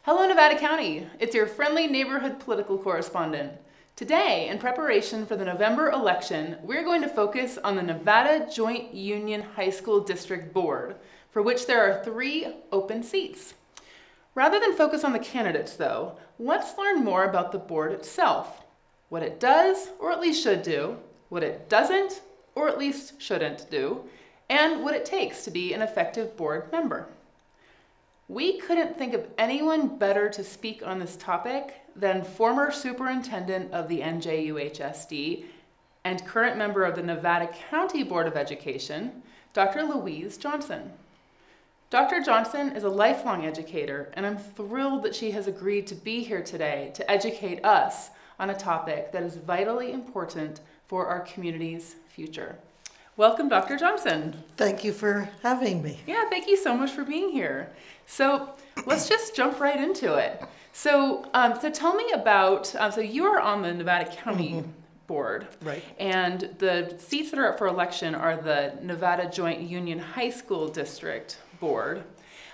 Hello Nevada County, it's your friendly neighborhood political correspondent. Today, in preparation for the November election, we're going to focus on the Nevada Joint Union High School District Board, for which there are 3 open seats. Rather than focus on the candidates though, let's learn more about the board itself. What it does, or at least should do, what it doesn't, or at least shouldn't do, and what it takes to be an effective board member. We couldn't think of anyone better to speak on this topic than former superintendent of the NJUHSD and current member of the Nevada County Board of Education, Dr. Louise Johnson. Dr. Johnson is a lifelong educator, and I'm thrilled that she has agreed to be here today to educate us on a topic that is vitally important for our community's future. Welcome, Dr. Johnson. Thank you for having me. Yeah, thank you so much for being here. So let's just jump right into it. So tell me about, so you are on the Nevada County Board. Right. And the seats that are up for election are the Nevada Joint Union High School District Board.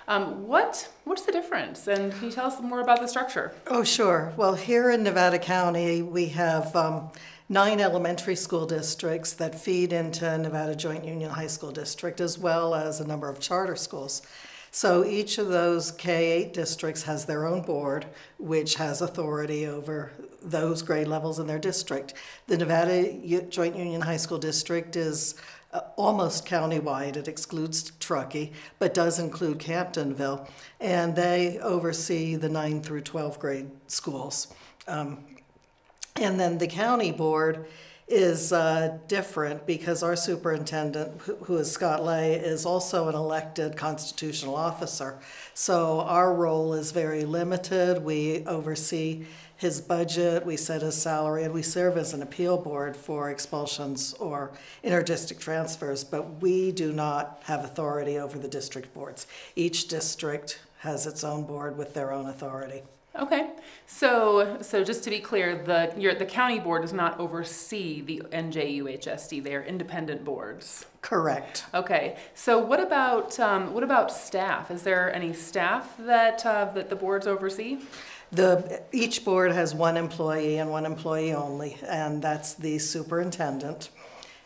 What's the difference? And can you tell us more about the structure? Oh, sure. Well, here in Nevada County, we have 9 elementary school districts that feed into Nevada Joint Union High School District, as well as a number of charter schools. So each of those K-8 districts has their own board, which has authority over those grade levels in their district. The Nevada Joint Union High School District is almost countywide. It excludes Truckee, but does include Camptonville, and they oversee the 9 through 12 grade schools. And then the county board is different because our superintendent, who is Scott Lay, is also an elected constitutional officer. So our role is very limited. We oversee his budget, we set his salary, and we serve as an appeal board for expulsions or inter-district transfers, but we do not have authority over the district boards. Each district has its own board with their own authority. Okay, so just to be clear, the county board does not oversee the NJUHSD. They are independent boards. Correct. Okay, so what about staff? Is there any staff that that the boards oversee? Each board has 1 employee and 1 employee only, and that's the superintendent.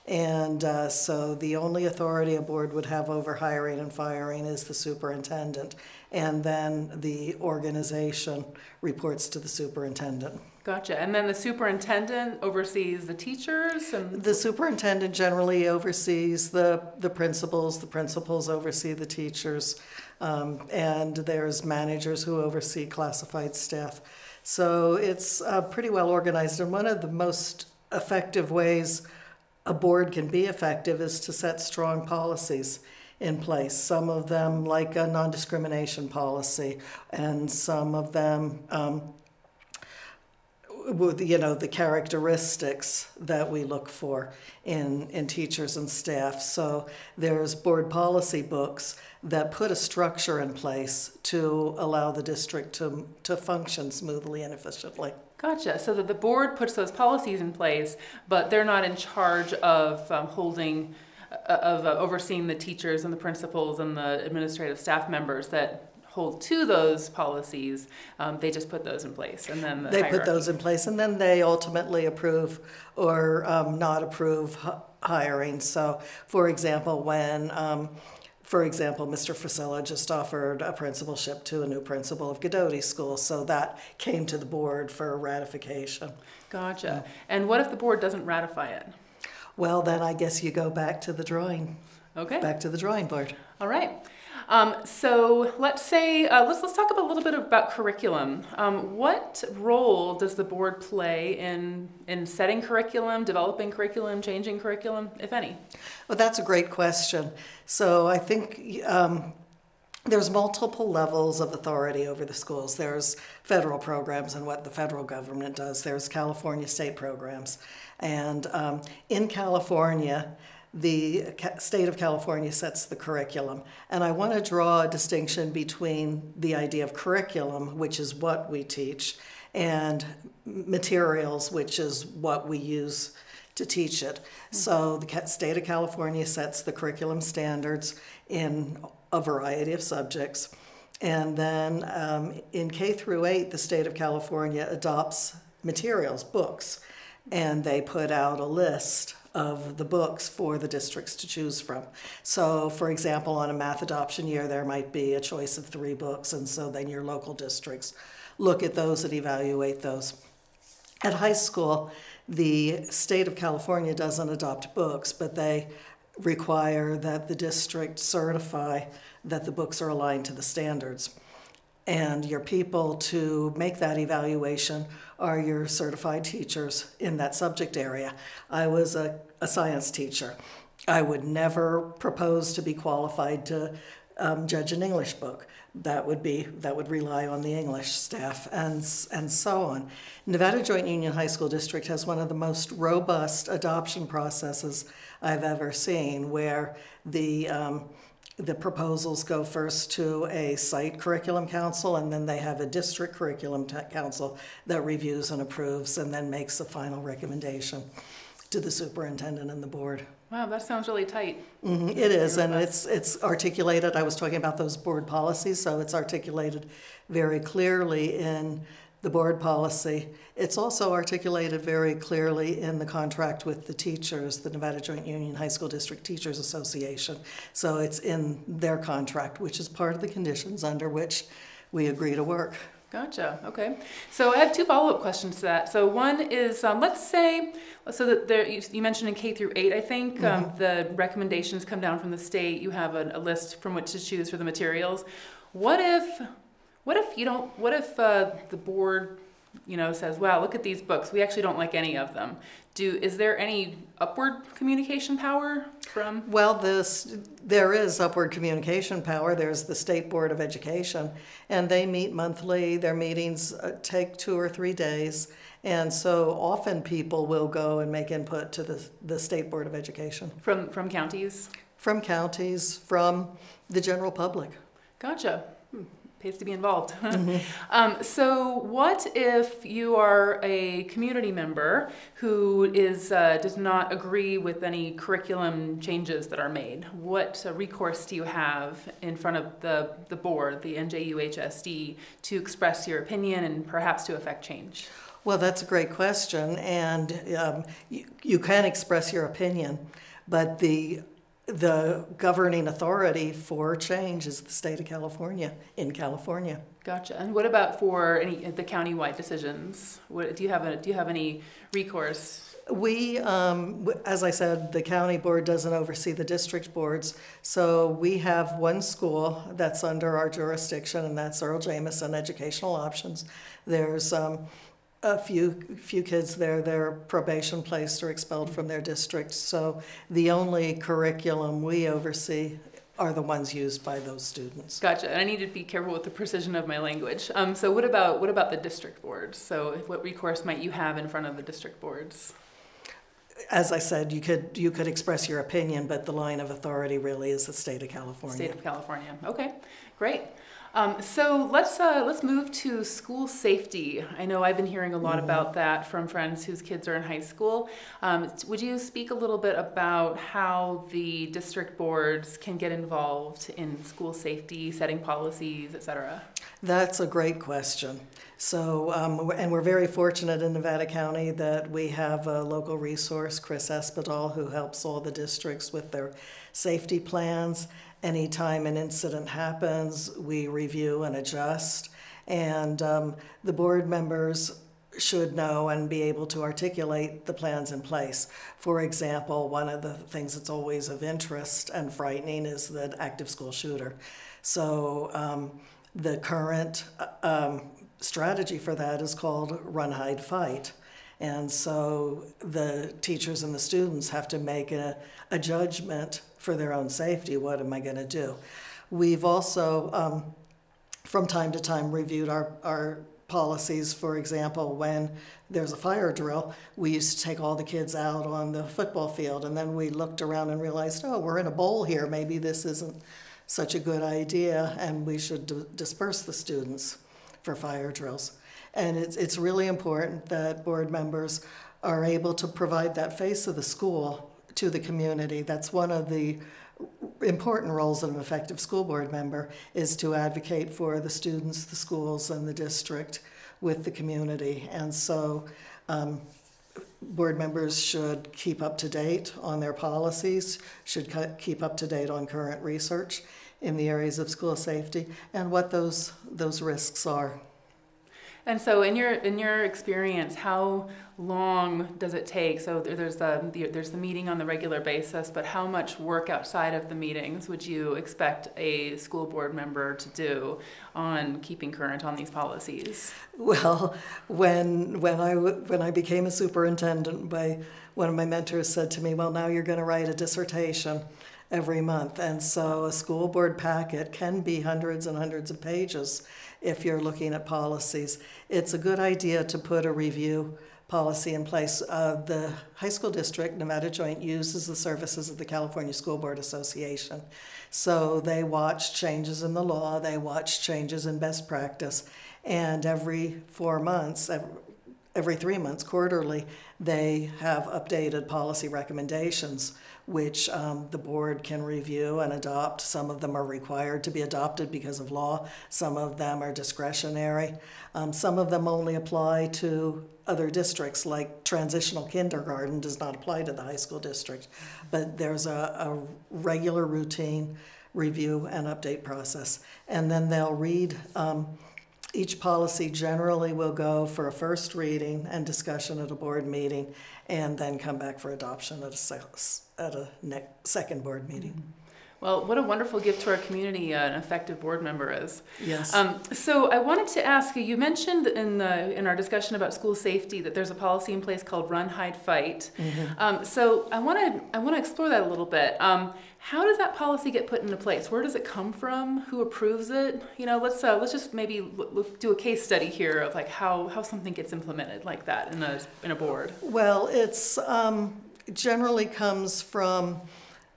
And so the only authority a board would have over hiring and firing is the superintendent. And then the organization reports to the superintendent. Gotcha. And then the superintendent oversees the teachers? The superintendent generally oversees the principals oversee the teachers, and there's managers who oversee classified staff. So it's pretty well organized, and one of the most effective ways a board can be effective is to set strong policies in place. Some of them like a non-discrimination policy, and some of them the characteristics that we look for in teachers and staff. So there's board policy books that put a structure in place to allow the district to function smoothly and efficiently. Gotcha. So that the board puts those policies in place, but they're not in charge of overseeing the teachers and the principals and the administrative staff members that hold to those policies. They just put those in place, and then they put those in place, and then they ultimately approve or not approve hiring. So, for example, when Mr. Frisella just offered a principalship to a new principal of Godoti School, so that came to the board for ratification. Gotcha. And what if the board doesn't ratify it? Well, then I guess you go back to the drawing. Okay. Back to the drawing board. All right. So let's say let's talk a little bit about curriculum. What role does the board play in setting curriculum, developing curriculum, changing curriculum, if any? Well, that's a great question. So I think there's multiple levels of authority over the schools. There's federal programs and what the federal government does. There's California state programs. And in California, the state of California sets the curriculum. And I want to draw a distinction between the idea of curriculum, which is what we teach, and materials, which is what we use to teach it. So the state of California sets the curriculum standards in a variety of subjects. And then in K through 8, the state of California adopts materials, books, and they put out a list of the books for the districts to choose from. So, for example, on a math adoption year, there might be a choice of 3 books, and so then your local districts look at those and evaluate those. At high school, the state of California doesn't adopt books, but they require that the district certify that the books are aligned to the standards. And your people to make that evaluation are your certified teachers in that subject area. I was a science teacher. I would never propose to be qualified to judge an English book. That would rely on the English staff and so on. Nevada Joint Union High School District has one of the most robust adoption processes I've ever seen, where the proposals go first to a site curriculum council, and then they have a district curriculum council that reviews and approves and then makes a final recommendation to the superintendent and the board. Wow, that sounds really tight. It is, and it's articulated. I was talking about those board policies, so it's articulated very clearly in the board policy. It's also articulated very clearly in the contract with the teachers, the Nevada Joint Union High School District Teachers Association. So it's in their contract, which is part of the conditions under which we agree to work. Gotcha. Okay. So I have 2 follow-up questions to that. So one is, let's say, so that there, you mentioned in K through 8, I think, the recommendations come down from the state. You have a list from which to choose for the materials. What if the board, says, wow, look at these books. We actually don't like any of them. Is there any upward communication power from? Well, there is upward communication power. There's the State Board of Education, and they meet monthly. Their meetings take 2 or 3 days, and so often people will go and make input to the State Board of Education. From counties? From counties, from the general public. Gotcha. Pays to be involved. So what if you are a community member who does not agree with any curriculum changes that are made? What recourse do you have in front of the board, the NJUHSD, to express your opinion and perhaps to affect change? Well, that's a great question, and you can express your opinion, but the governing authority for change is the state of California, in California. Gotcha. And what about for the countywide decisions? Do you have any recourse? We, as I said, the county board doesn't oversee the district boards, so we have one school that's under our jurisdiction, and that's Earl Jameson Educational Options. There's a few kids there, they're probation placed or expelled from their district. So the only curriculum we oversee are the ones used by those students. Gotcha. And I need to be careful with the precision of my language. So what about the district boards? So what recourse might you have in front of the district boards? As I said, you could express your opinion, but the line of authority really is the state of California. State of California. Okay, great. So let's move to school safety. I know I've been hearing a lot about that from friends whose kids are in high school. Would you speak a little bit about how the district boards can get involved in school safety, setting policies, et cetera? That's a great question. So, and we're very fortunate in Nevada County that we have a local resource, Chris Espedal, who helps all the districts with their safety plans. Anytime an incident happens, we review and adjust. And the board members should know and be able to articulate the plans in place. For example, one of the things that's always of interest and frightening is the active school shooter. So the current strategy for that is called run, hide, fight. And so the teachers and the students have to make a judgment for their own safety. What am I going to do? We've also, from time to time, reviewed our policies. For example, when there's a fire drill, we used to take all the kids out on the football field, and then we looked around and realized, oh, we're in a bowl here. Maybe this isn't such a good idea, and we should disperse the students for fire drills. And it's really important that board members are able to provide that face of the school to the community. That's one of the important roles of an effective school board member is to advocate for the students, the schools, and the district with the community. And so board members should keep up to date on their policies, should keep up to date on current research in the areas of school safety and what those risks are. And so in your experience, how long does it take? So there's the meeting on the regular basis, but how much work outside of the meetings would you expect a school board member to do on keeping current on these policies? Well, when I became a superintendent, one of my mentors said to me, well, now you're going to write a dissertation every month. And so a school board packet can be hundreds and hundreds of pages if you're looking at policies. It's a good idea to put a review policy in place. The high school district, Nevada Joint, uses the services of the California School Board Association. So they watch changes in the law, they watch changes in best practice, and every 4 months, every 3 months, quarterly, they have updated policy recommendations which the board can review and adopt. Some of them are required to be adopted because of law. Some of them are discretionary. Some of them only apply to other districts, like transitional kindergarten does not apply to the high school district. But there's a regular routine review and update process. And then they'll read, each policy generally will go for a first reading and discussion at a board meeting, and then come back for adoption at a second board meeting. Well, what a wonderful gift to our community an effective board member is. Yes. So I wanted to ask you, you mentioned in our discussion about school safety that there's a policy in place called Run, Hide, Fight. Mm-hmm. So I want to explore that a little bit. How does that policy get put into place? Where does it come from? Who approves it? You know, let's just maybe do a case study here of like how something gets implemented like that in a board. Well, it's generally comes from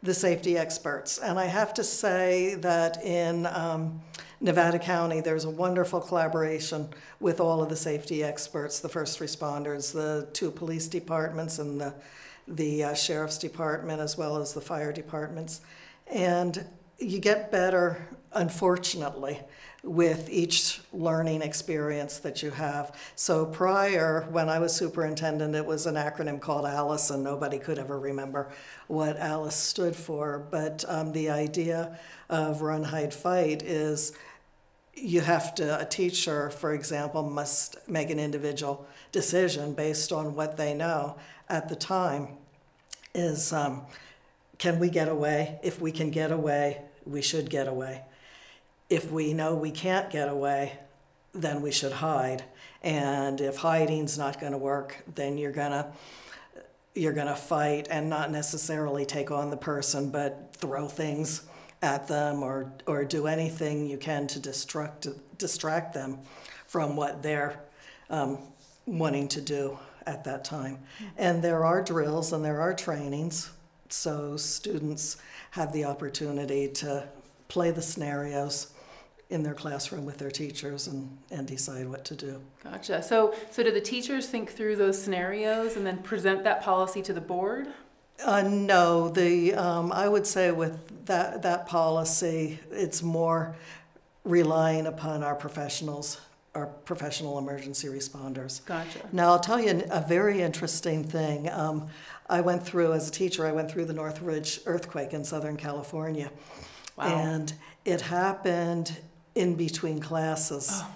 the safety experts. And I have to say that in Nevada County, there's a wonderful collaboration with all of the safety experts, the first responders, the 2 police departments, and the sheriff's department, as well as the fire departments. And you get better, unfortunately, with each learning experience that you have. So prior, when I was superintendent, it was an acronym called ALICE, and nobody could ever remember what ALICE stood for. But the idea of Run, Hide, Fight is a teacher, for example, must make an individual decision based on what they know at the time. Is can we get away? If we can get away, we should get away. If we know we can't get away, then we should hide. And if hiding's not going to work, then you're gonna fight and not necessarily take on the person, but throw things at them or do anything you can to distract them from what they're wanting to do at that time. And there are drills and there are trainings, so students have the opportunity to play the scenarios in their classroom with their teachers and decide what to do. Gotcha. So do the teachers think through those scenarios and then present that policy to the board? No, I would say with that policy, it's more relying upon our professionals, our professional emergency responders. Gotcha. Now, I'll tell you a very interesting thing. I went through, as a teacher, the Northridge earthquake in Southern California. Wow. And it happened in between classes. Oh.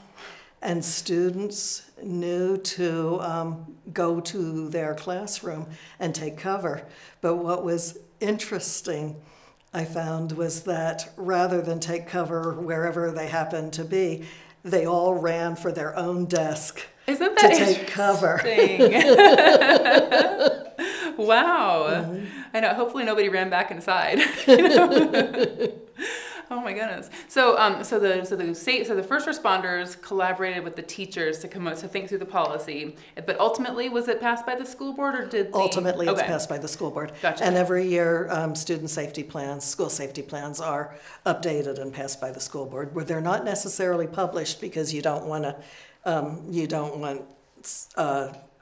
And students knew to go to their classroom and take cover. But what was interesting, I found, was that rather than take cover wherever they happened to be, they all ran for their own desk to take cover. Wow. Mm-hmm. I know, hopefully nobody ran back inside. Oh my goodness. So the first responders collaborated with the teachers to come up to think through the policy. But ultimately, was it passed by the school board, or did ultimately it's passed by the school board? Gotcha. And every year, student safety plans, school safety plans are updated and passed by the school board, where they're not necessarily published because you don't want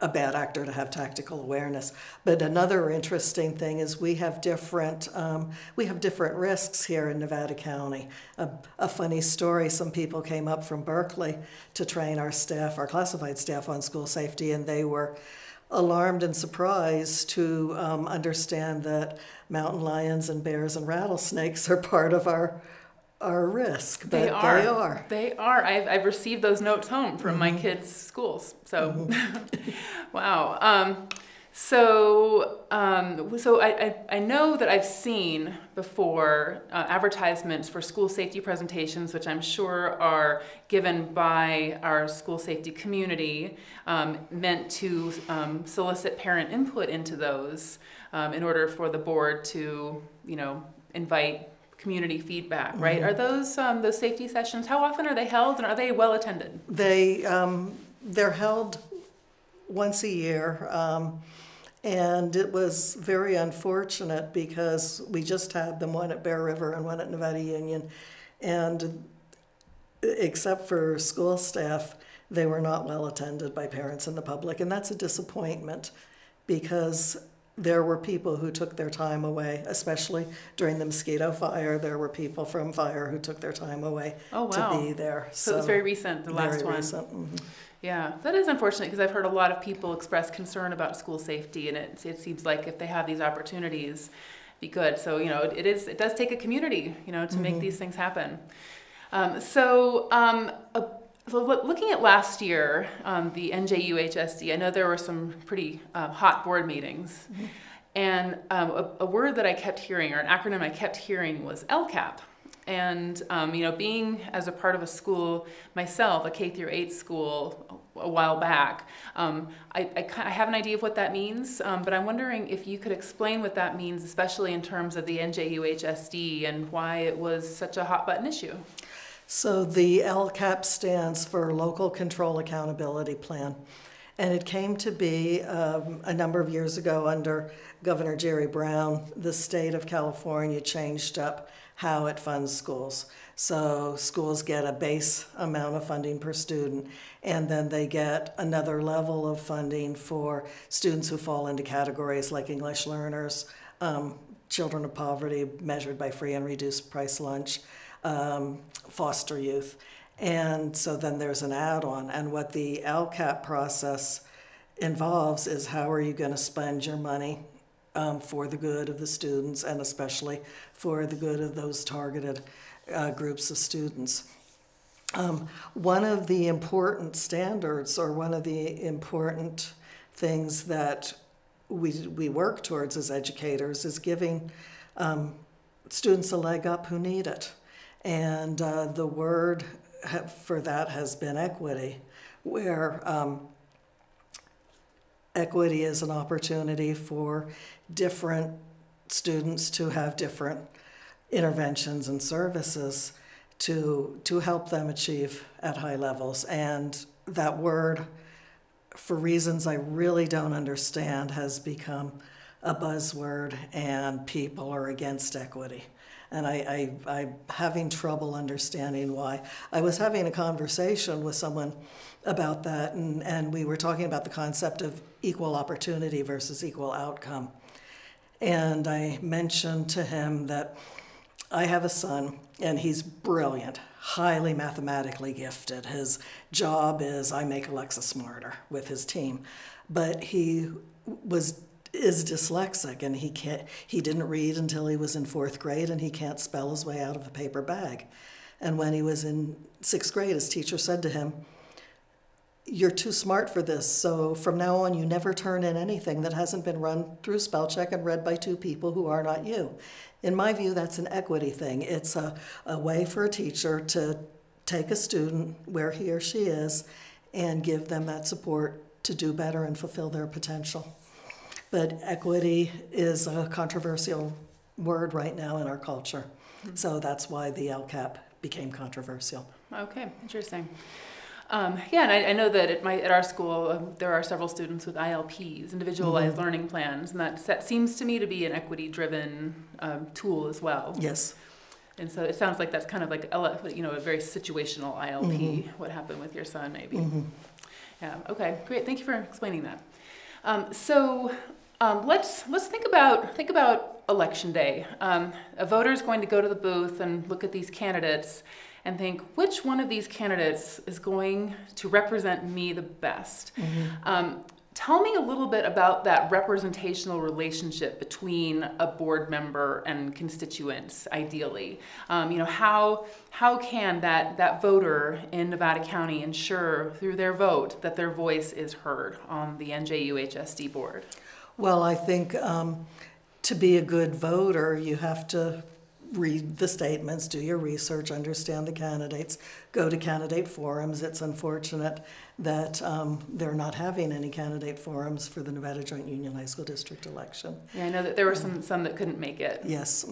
a bad actor to have tactical awareness. But another interesting thing is we have different risks here in Nevada County. A funny story, some people came up from Berkeley to train our staff, our classified staff, on school safety, and they were alarmed and surprised to understand that mountain lions and bears and rattlesnakes are part of our risk. But they are. They are. I've received those notes home from my kids' schools. So, wow. So I know that I've seen before advertisements for school safety presentations, which I'm sure are given by our school safety community, meant to solicit parent input into those in order for the board to, invite community feedback, right? Are those safety sessions, how often are they held, and are they well attended? They're held once a year. And it was very unfortunate because we just had them, one at Bear River and one at Nevada Union. And except for school staff, they were not well attended by parents and the public. And that's a disappointment because there were people who took their time away, especially during the mosquito fire. There were people from fire who took their time away to be there. So it was very recent, the last one. Very recent. Yeah, that is unfortunate because I've heard a lot of people express concern about school safety, and it seems like if they have these opportunities, be good. So it does take a community, to make these things happen. So looking at last year, the NJUHSD, I know there were some pretty hot board meetings, and a word that I kept hearing, or an acronym I kept hearing, was LCAP. And, being as a part of a school myself, a K-8 school a while back, I have an idea of what that means, but I'm wondering if you could explain what that means, especially in terms of the NJUHSD and why it was such a hot button issue. So the LCAP stands for Local Control Accountability Plan. And it came to be a number of years ago under Governor Jerry Brown. The state of California changed up how it funds schools. So schools get a base amount of funding per student, and then they get another level of funding for students who fall into categories like English learners, children of poverty measured by free and reduced price lunch, foster youth. And so then there's an add-on, and what the LCAP process involves is how are you going to spend your money for the good of the students, and especially for the good of those targeted groups of students. One of the important standards, or one of the important things that we work towards as educators, is giving students a leg up who need it. And the word for that has been equity, where equity is an opportunity for different students to have different interventions and services to help them achieve at high levels. And that word, for reasons I really don't understand, has become a buzzword, and people are against equity. And I'm having trouble understanding why. I was having a conversation with someone about that, and we were talking about the concept of equal opportunity versus equal outcome. And I mentioned to him that I have a son, and he's brilliant, highly mathematically gifted. His job is I make Alexa smarter with his team. But he is dyslexic, and he didn't read until he was in 4th grade, and he can't spell his way out of a paper bag. And when he was in 6th grade, his teacher said to him, "You're too smart for this, so from now on you never turn in anything that hasn't been run through spell check and read by 2 people who are not you." In my view, that's an equity thing. It's a way for a teacher to take a student where he or she is and give them that support to do better and fulfill their potential. But equity is a controversial word right now in our culture. So that's why the LCAP became controversial. Okay, interesting. Yeah, and I know that at our school, there are several students with ILPs, individualized learning plans, and that seems to me to be an equity-driven tool as well. Yes. And so it sounds like that's kind of like a very situational ILP, what happened with your son maybe. Yeah. Okay. Great. Thank you for explaining that. Let's think about Election Day. A voter is going to go to the booth and look at these candidates and think, which one of these candidates is going to represent me the best? Tell me a little bit about that representational relationship between a board member and constituents, ideally. How can that voter in Nevada County ensure through their vote that their voice is heard on the NJUHSD board? Well, I think to be a good voter, you have to read the statements, do your research, understand the candidates, go to candidate forums. It's unfortunate that they're not having any candidate forums for the Nevada Joint Union High School District election. Yeah, I know that there were some that couldn't make it. Yes.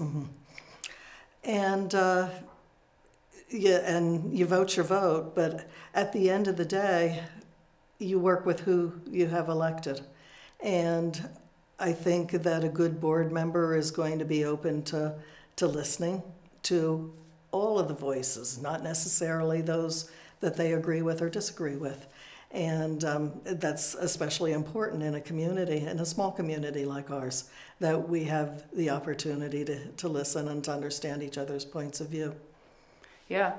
And and you vote your vote, but at the end of the day, you work with who you have elected. And I think that a good board member is going to be open to listening to all of the voices, not necessarily those that they agree with or disagree with. And that's especially important in a community, in a small community like ours, that we have the opportunity to listen and to understand each other's points of view. Yeah.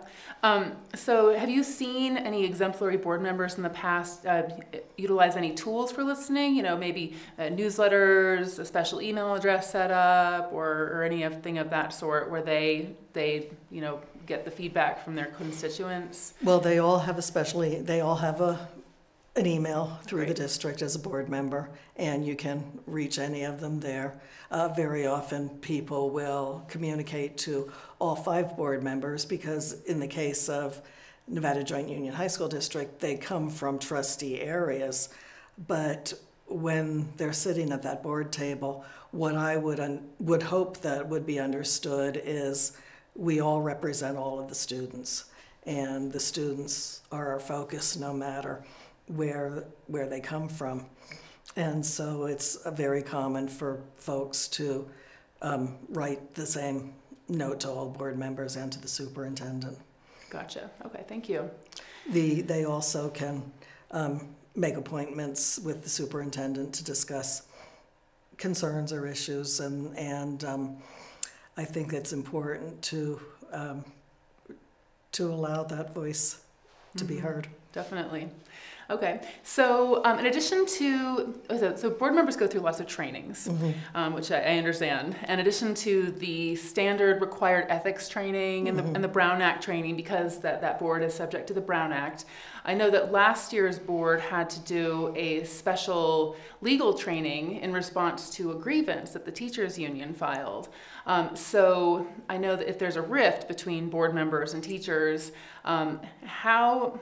So have you seen any exemplary board members in the past utilize any tools for listening? Maybe newsletters, a special email address set up, or anything of that sort where they get the feedback from their constituents? Well, they all have an email through the district as a board member, and you can reach any of them there. Very often people will communicate to all 5 board members because in the case of Nevada Joint Union High School District, they come from trustee areas. But when they're sitting at that board table, what I would hope that would be understood is we all represent all of the students, and the students are our focus no matter where they come from. And so it's very common for folks to write the same note to all board members and to the superintendent. Gotcha. Okay, thank you. They also can make appointments with the superintendent to discuss concerns or issues, and I think it's important to allow that voice to be heard. Definitely. Okay, so in addition to, so board members go through lots of trainings, which I understand. In addition to the standard required ethics training and the Brown Act training, because that board is subject to the Brown Act, I know that last year's board had to do a special legal training in response to a grievance that the teachers union filed. So I know that if there's a rift between board members and teachers, how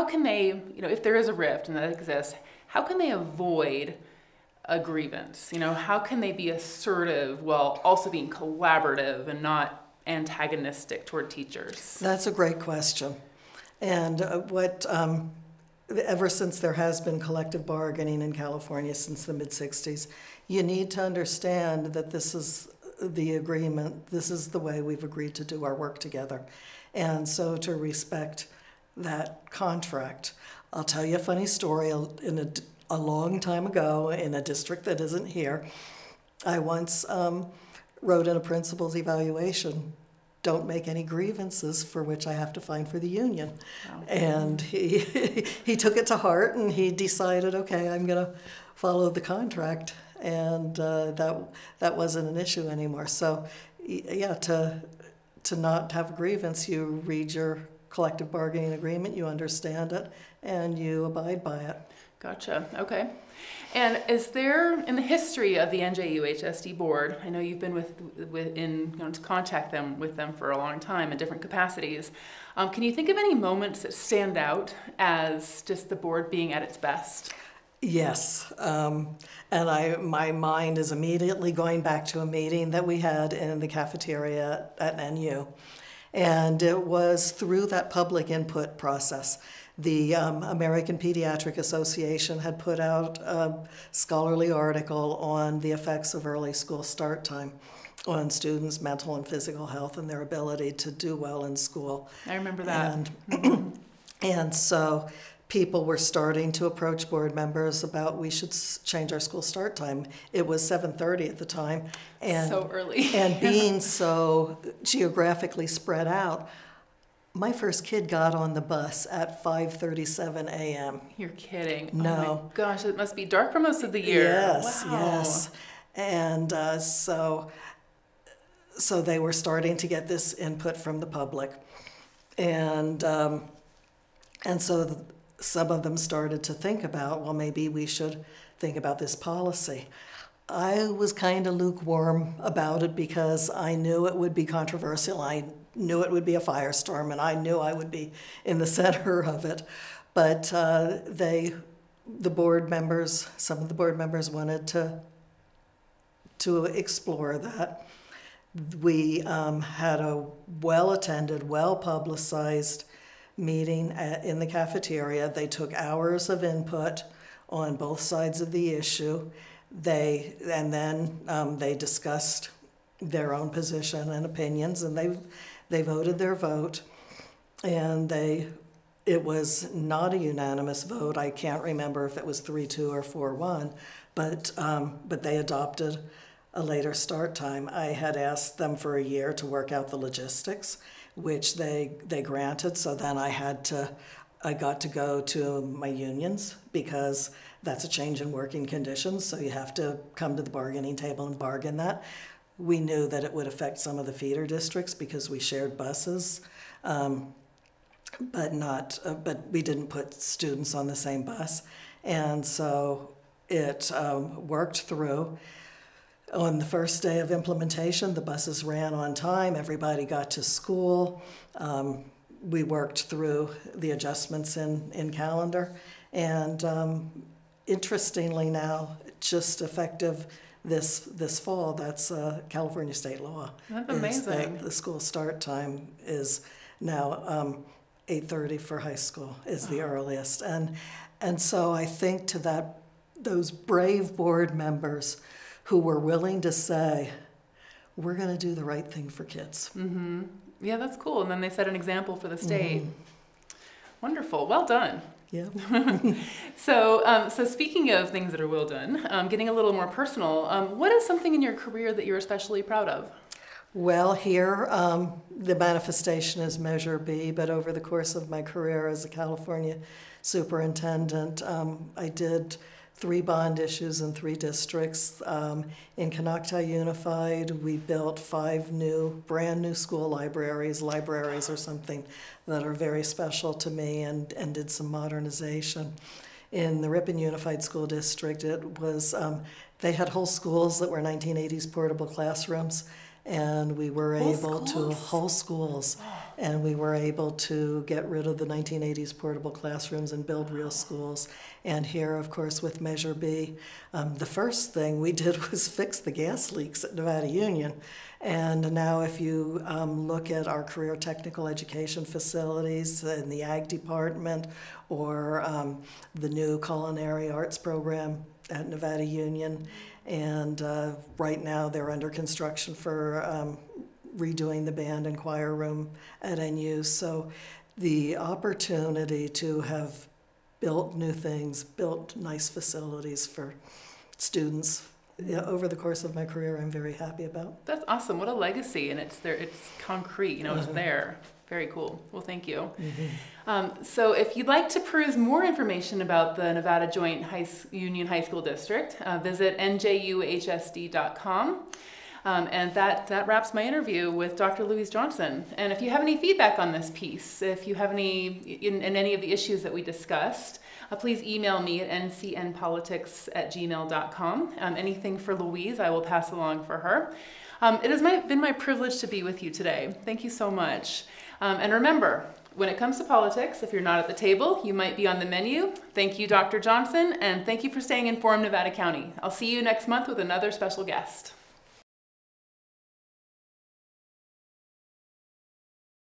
can they, if there is a rift and that exists, how can they avoid a grievance? How can they be assertive while also being collaborative and not antagonistic toward teachers? That's a great question. And ever since there has been collective bargaining in California since the mid-'60s, you need to understand that this is the agreement, this is the way we've agreed to do our work together. And so to respect that contract. I'll tell you a funny story. A long time ago in a district that isn't here, I once wrote in a principal's evaluation, don't make any grievances for which I have to fine for the union. Wow. And he took it to heart and he decided, okay, I'm going to follow the contract. And that wasn't an issue anymore. So yeah, to not have a grievance, you read your collective bargaining agreement, you understand it, and you abide by it. Gotcha. Okay. And is there, in the history of the NJUHSD board, I know you've been in contact with them for a long time in different capacities. Can you think of any moments that stand out as just the board being at its best? Yes, and my mind is immediately going back to a meeting that we had in the cafeteria at NU. And it was through that public input process. The American Pediatric Association had put out a scholarly article on the effects of early school start time on students' mental and physical health and their ability to do well in school. I remember that. And so people were starting to approach board members about we should change our school start time. It was 7:30 at the time. And, so early. And being so geographically spread out, my first kid got on the bus at 5:37 a.m. You're kidding. No. Oh my gosh, it must be dark for most of the year. Yes, wow. yes. And so they were starting to get this input from the public. And so some of them started to think about, well, maybe we should think about this policy. I was kind of lukewarm about it because I knew it would be controversial. I knew it would be a firestorm, and I knew I would be in the center of it. But some of the board members wanted to explore that. We had a well-attended, well-publicized meeting in the cafeteria. They took hours of input on both sides of the issue. Then they discussed their own position and opinions, and they voted their vote. And it was not a unanimous vote. I can't remember if it was 3-2 or 4-1, but they adopted a later start time. I had asked them for a year to work out the logistics, which they granted. So then I got to go to my unions because that's a change in working conditions. So you have to come to the bargaining table and bargain that. We knew that it would affect some of the feeder districts because we shared buses, but we didn't put students on the same bus. And so it worked through. On the first day of implementation, the buses ran on time, everybody got to school. We worked through the adjustments in calendar. And interestingly now, just effective this fall, that's California state law. That's amazing. The school start time is now 8:30 for high school is the earliest. And so I think to those brave board members who were willing to say, we're going to do the right thing for kids. Mm-hmm. Yeah, that's cool. And then they set an example for the state. Mm-hmm. Wonderful. Well done. Yeah. So speaking of things that are well done, getting a little more personal, what is something in your career that you're especially proud of? Well, here, the manifestation is Measure B, but over the course of my career as a California superintendent, I did 3 bond issues in 3 districts. In Canocti Unified, we built 5 brand new school libraries. Libraries are something that are very special to me, and did some modernization. In the Ripon Unified School District, it was, they had whole schools that were 1980s portable classrooms, and we were able to, whole schools, and we were able to get rid of the 1980s portable classrooms and build real schools. And here, of course, with Measure B, the first thing we did was fix the gas leaks at Nevada Union. And now if you look at our career technical education facilities in the ag department, or the new culinary arts program at Nevada Union, and right now they're under construction for redoing the band and choir room at NU. So the opportunity to have built new things, built nice facilities for students over the course of my career, I'm very happy about. That's awesome. What a legacy. And it's there, it's concrete, it's there. Very cool. Well, thank you. Mm-hmm. So if you'd like to peruse more information about the Nevada Joint Union High School District, visit njuhsd.com. And that wraps my interview with Dr. Louise Johnson. And if you have any feedback on this piece, if you have any in any of the issues that we discussed, please email me at ncnpolitics@gmail.com. Anything for Louise, I will pass along for her. It has been my privilege to be with you today. Thank you so much. And remember, when it comes to politics, if you're not at the table, you might be on the menu. Thank you, Dr. Johnson, and thank you for staying informed, Nevada County. I'll see you next month with another special guest.